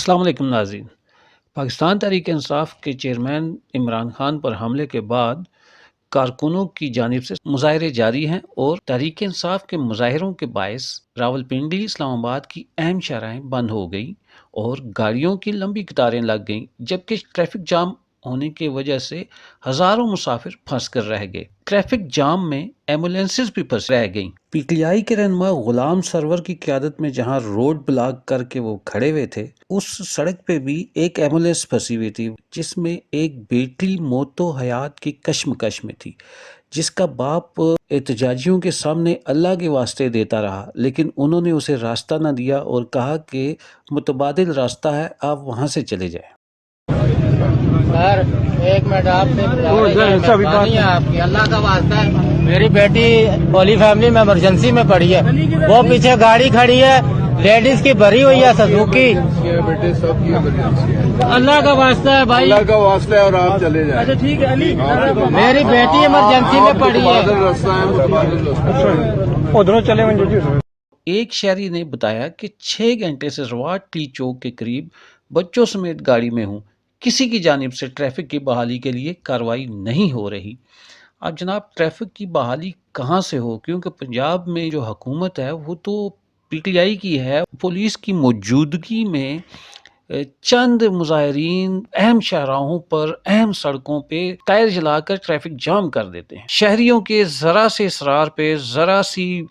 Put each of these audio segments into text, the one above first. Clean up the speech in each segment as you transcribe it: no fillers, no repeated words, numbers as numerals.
السلام علیکم ناظرین۔ پاکستان تحریک انصاف کے چیئرمین عمران خان پر حملے کے بعد کارکنوں کی جانب سے مظاہرے جاری ہیں اور تحریک انصاف کے مظاہروں کے باعث راولپنڈی اسلام آباد کی اہم شاہراہیں بند ہو گئیں اور گاڑیوں کی لمبی قطاریں لگ گئیں، جبکہ ٹریفک جام ہونے کی وجہ سے ہزاروں مسافر پھنس کر رہ گئے۔ ٹریفک جام میں ایمبولینسز بھی پھنس رہ گئیں۔ پی ٹی آئی کے رہنما غلام سرور کی قیادت میں جہاں روڈ بلاک کر کے وہ کھڑے ہوئے تھے، اس سڑک پہ بھی ایک ایمبولینس پھنسی ہوئی تھی جس میں ایک بیٹی موت و حیات کی کشمکش میں تھی، جس کا باپ احتجاجیوں کے سامنے اللہ کے واسطے دیتا رہا، لیکن انہوں نے اسے راستہ نہ دیا اور کہا کہ متبادل راستہ ہے، آپ وہاں سے چلے جائیں۔ سر ایک منٹ آپ سے مہربانی ہے آپ کی، اللہ کا واسطہ ہے، میری بیٹی ہولی فیملی میں ایمرجنسی میں پڑی ہے، وہ پیچھے گاڑی کھڑی ہے لیڈیز کی بھری ہوئی ہے سزوکی، بیٹے سب کی ایمرجنسی ہے، اللہ کا واسطہ ہے بھائی، اللہ کا واسطہ ہے اور آپ چلے جائیں۔ اچھا ٹھیک ہے علی، میری بیٹی ایمرجنسی میں پڑی ہے، بادل راستہ ہے، متبادل راستہ ادھروں چلے ایک شہری نے بتایا کہ 6 گھنٹے سے رواد ٹی چوک کے قریب بچوں سمیت گاڑی میں ہوں، کسی کی جانب سے ٹریفک کی بحالی کے لیے کارروائی نہیں ہو رہی۔ اب جناب ٹریفک کی بحالی کہاں سے ہو، کیونکہ پنجاب میں جو حکومت ہے وہ تو پی ٹی آئی کی ہے۔ پولیس کی موجودگی میں چند مظاہرین اہم شاہراہوں پر، اہم سڑکوں پہ ٹائر جلا کر ٹریفک جام کر دیتے ہیں۔ شہریوں کے ذرا سے اصرار پہ، ذرا سی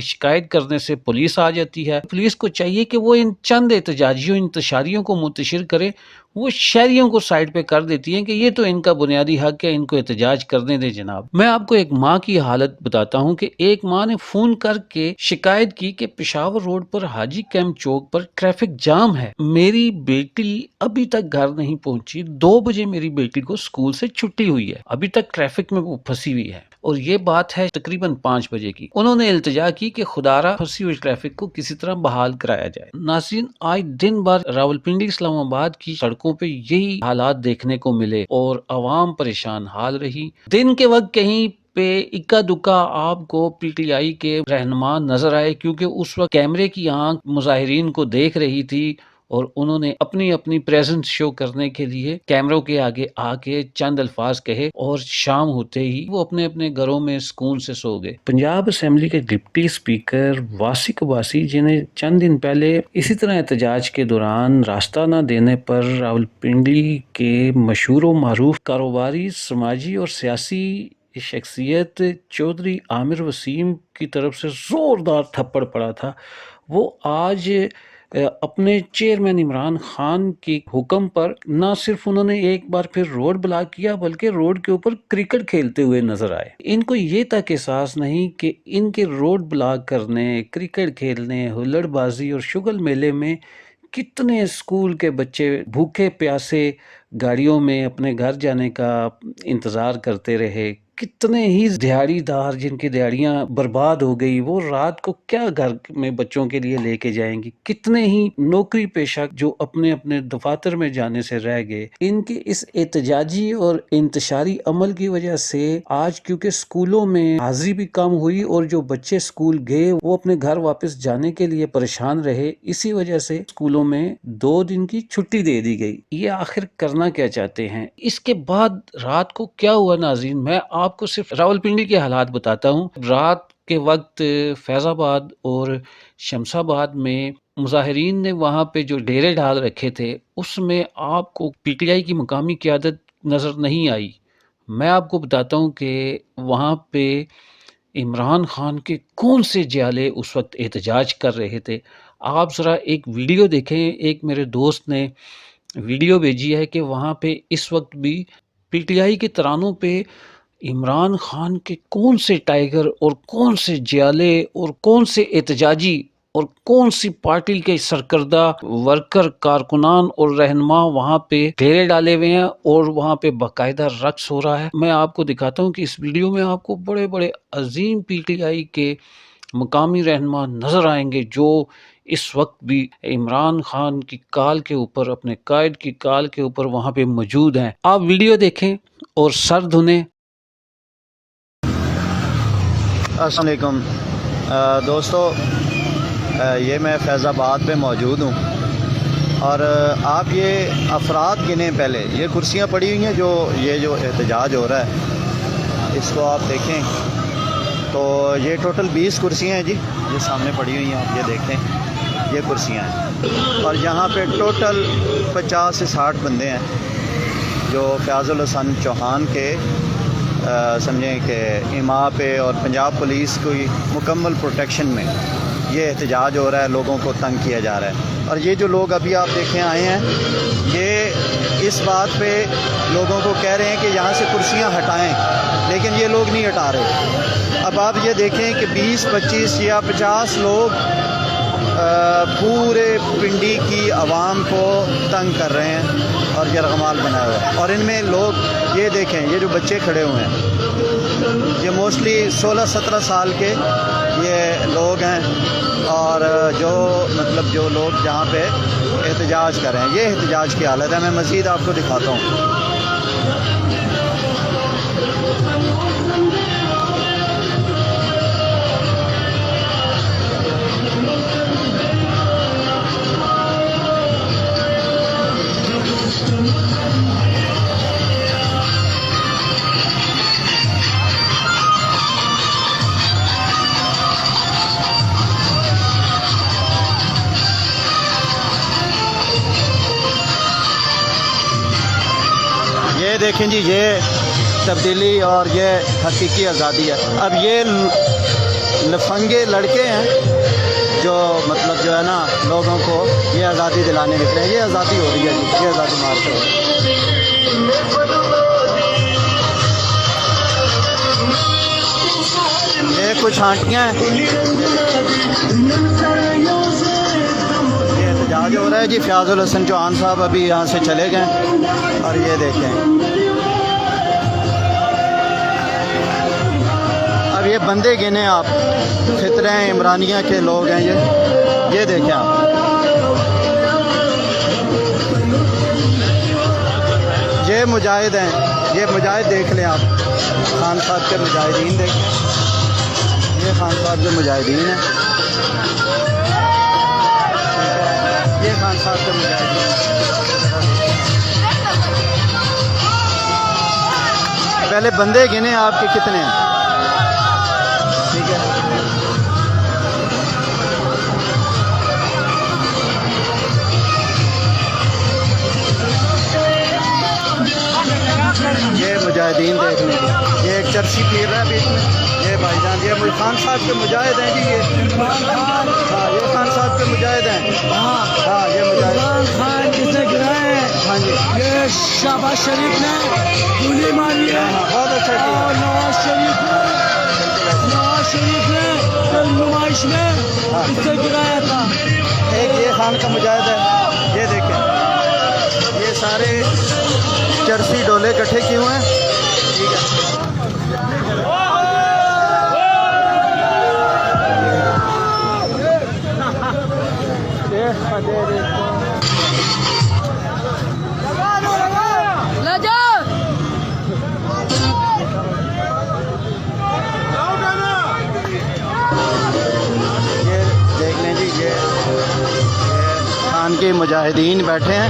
شکایت کرنے سے پولیس آ جاتی ہے۔ پولیس کو چاہیے کہ وہ ان چند احتجاجیوں، انتشاریوں کو منتشر کرے، وہ شہریوں کو سائڈ پہ کر دیتی ہیں کہ یہ تو ان کا بنیادی حق ہے، ان کو احتجاج کرنے دیں جناب۔ میں آپ کو ایک ماں کی حالت بتاتا ہوں کہ ایک ماں نے فون کر کے شکایت کی کہ پشاور روڈ پر حاجی کیمپ چوک پر ٹریفک جام ہے، میری بیٹی ابھی تک گھر نہیں پہنچی، 2 بجے میری بیٹی کو اسکول سے چھٹی ہوئی ہے، ابھی تک ٹریفک میں وہ پھنسی ہوئی ہے، اور یہ بات ہے تقریباً 5 بجے کی۔ انہوں نے التجا کی کہ خدارا پھنسی ہوئی ٹریفک کو کسی طرح بحال کرایا جائے۔ ناظرین، آج دن بھر راولپنڈی اسلام آباد کی سڑکوں پہ یہی حالات دیکھنے کو ملے اور عوام پریشان حال رہی۔ دن کے وقت کہیں پہ اکا دکا آپ کو پی ٹی آئی کے رہنما نظر آئے، کیونکہ اس وقت کیمرے کی آنکھ مظاہرین کو دیکھ رہی تھی اور انہوں نے اپنی اپنی پریزنس شو کرنے کے لیے کیمروں کے آگے آ کے چند الفاظ کہے، اور شام ہوتے ہی وہ اپنے اپنے گھروں میں سکون سے سو گئے۔ پنجاب اسمبلی کے ڈپٹی اسپیکر واسق عباسی، جنہیں چند دن پہلے اسی طرح احتجاج کے دوران راستہ نہ دینے پر راولپنڈی کے مشہور و معروف کاروباری، سماجی اور سیاسی شخصیت چودھری عامر وسیم کی طرف سے زوردار تھپڑ پڑا تھا، وہ آج اپنے چیئرمین عمران خان کے حکم پر نہ صرف انہوں نے ایک بار پھر روڈ بلاک کیا، بلکہ روڈ کے اوپر کرکٹ کھیلتے ہوئے نظر آئے۔ ان کو یہ تک احساس نہیں کہ ان کے روڈ بلاک کرنے، کرکٹ کھیلنے، ہلڑ بازی اور شگل میلے میں کتنے اسکول کے بچے بھوکے پیاسے گاڑیوں میں اپنے گھر جانے کا انتظار کرتے رہے، کتنے ہی دیہڑی دار جن کی دیہڑیاں برباد ہو گئی، وہ رات کو کیا گھر میں بچوں کے لیے لے کے جائیں گی، کتنے ہی نوکری پیشہ جو اپنے اپنے دفاتر میں جانے سے رہ گئے۔ ان کے اس احتجاجی اور انتشاری عمل کی وجہ سے آج کیونکہ اسکولوں میں حاضری بھی کم ہوئی اور جو بچے اسکول گئے وہ اپنے گھر واپس جانے کے لیے پریشان رہے، اسی وجہ سے اسکولوں میں 2 دن کی چھٹی دے دی گئی۔ یہ آخر کرنا کیا چاہتے ہیں؟ اس کے بعد رات کو کیا ہوا ناظرین، میں آپ کو صرف راولپنڈی کے حالات بتاتا ہوں۔ رات کے وقت فیض آباد اور شمس آباد میں مظاہرین نے وہاں پہ جو ڈیرے ڈال رکھے تھے، اس میں آپ کو پی ٹی آئی کی مقامی قیادت نظر نہیں آئی۔ میں آپ کو بتاتا ہوں کہ وہاں پہ عمران خان کے کون سے جیالے اس وقت احتجاج کر رہے تھے۔ آپ ذرا ایک ویڈیو دیکھیں، ایک میرے دوست نے ویڈیو بھیجی ہے کہ وہاں پہ اس وقت بھی پی ٹی آئی کے ترانوں پہ عمران خان کے کون سے ٹائیگر اور کون سے جیالے اور کون سے احتجاجی اور کون سی پارٹی کے سرکردہ ورکر، کارکنان اور رہنما وہاں پہ ڈیرے ڈالے ہوئے ہیں اور وہاں پہ باقاعدہ رقص ہو رہا ہے۔ میں آپ کو دکھاتا ہوں کہ اس ویڈیو میں آپ کو بڑے بڑے عظیم پی ٹی آئی کے مقامی رہنما نظر آئیں گے جو اس وقت بھی عمران خان کی کال کے اوپر، اپنے قائد کی کال کے اوپر وہاں پہ موجود ہیں۔ آپ ویڈیو دیکھیں اور سر دھنیں۔ السلام علیکم دوستو، یہ میں فیض آباد پہ موجود ہوں اور آپ یہ افراد گنیں پہلے، یہ کرسیاں پڑی ہوئی ہیں جو احتجاج ہو رہا ہے، اس کو آپ دیکھیں تو یہ ٹوٹل 20 کرسیاں ہیں جی، یہ سامنے پڑی ہوئی ہیں، آپ یہ دیکھیں یہ کرسیاں ہیں، اور یہاں پہ ٹوٹل 50 سے 60 بندے ہیں جو فیاض الحسن چوہان کے سمجھیں کہ ایما پہ اور پنجاب پولیس کی مکمل پروٹیکشن میں یہ احتجاج ہو رہا ہے، لوگوں کو تنگ کیا جا رہا ہے۔ اور یہ جو لوگ ابھی آپ دیکھیں آئے ہیں، یہ اس بات پہ لوگوں کو کہہ رہے ہیں کہ یہاں سے کرسیاں ہٹائیں، لیکن یہ لوگ نہیں ہٹا رہے۔ اب آپ یہ دیکھیں کہ 20 25 یا 50 لوگ پورے پنڈی کی عوام کو تنگ کر رہے ہیں اور یرغمال بنایا ہوا ہے، اور ان میں لوگ یہ دیکھیں، یہ جو بچے کھڑے ہوئے ہیں یہ موسٹلی 16-17 سال کے یہ لوگ ہیں، اور جو لوگ جہاں پہ احتجاج کر رہے ہیں، یہ احتجاج کی حالت ہے۔ میں مزید آپ کو دکھاتا ہوں۔ یہ دیکھیں جی، یہ تبدیلی اور یہ حقیقی آزادی ہے۔ اب یہ لفنگے لڑکے ہیں جو جو ہے نا لوگوں کو یہ آزادی دلانے نکلے ہیں۔ یہ آزادی ہو رہی ہے جی، یہ آزادی مارچ ہو رہی ہے۔ یہ کچھ آنٹیاں ہیں، یہ احتجاج ہو رہا ہے جی۔ فیاض الحسن چوہان صاحب ابھی یہاں سے چلے گئے، اور یہ دیکھیں اب یہ بندے گنے آپ، فطرہ عمرانیہ کے لوگ ہیں یہ دیکھیں آپ۔ یہ مجاہد ہیں، یہ مجاہد دیکھ لیں آپ، خان صاحب کے مجاہدین دیکھیں، یہ خان صاحب کے مجاہدین ہیں، یہ خان صاحب کے مجاہدین ہیں۔ پہلے بندے گنے آپ کے کتنے ہیں، ٹھیک ہے۔ یہ مجاہدین دیکھ لیں، یہ ایک چرسی پھیر رہا ہے بیچ میں، یہ بھائی جان یہ خان صاحب کے مجاہد ہیں جی، یہ ہاں یہ خان صاحب کے مجاہد ہیں، ہاں یہ مجاہد خان جسے گرائے، ہاں جی، یہ شہباز شریف نے گولی ماری ہے، بہت اچھا کیا۔ اور نواز شریف نے کل نمائش میں اسے گرایا تھا۔ ایک یہ خان کا مجاہد ہے، یہ دیکھیں، یہ سارے چرسی ڈولے اکٹھے کیے ہوئے ہیں، ٹھیک ہے۔ یہ دیکھ لیں جی، یہ خان کے مجاہدین بیٹھے ہیں،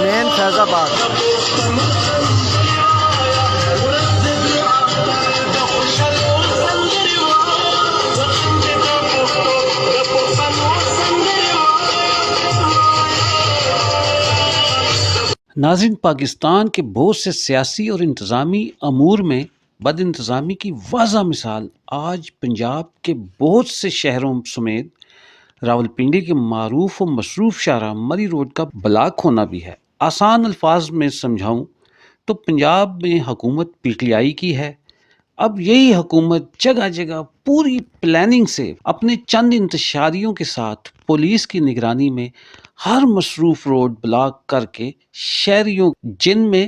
مین فیض آباد۔ ناظرین، پاکستان کے بہت سے سیاسی اور انتظامی امور میں بد انتظامی کی واضح مثال آج پنجاب کے بہت سے شہروں سمیت راولپنڈی کے معروف و مصروف شاہراہ مری روڈ کا بلاک ہونا بھی ہے۔ آسان الفاظ میں سمجھاؤں تو پنجاب میں حکومت پی ٹی آئی کی ہے۔ اب یہی حکومت جگہ جگہ پوری پلاننگ سے اپنے چند انتشاریوں کے ساتھ پولیس کی نگرانی میں ہر مصروف روڈ بلاک کر کے شہریوں جن میں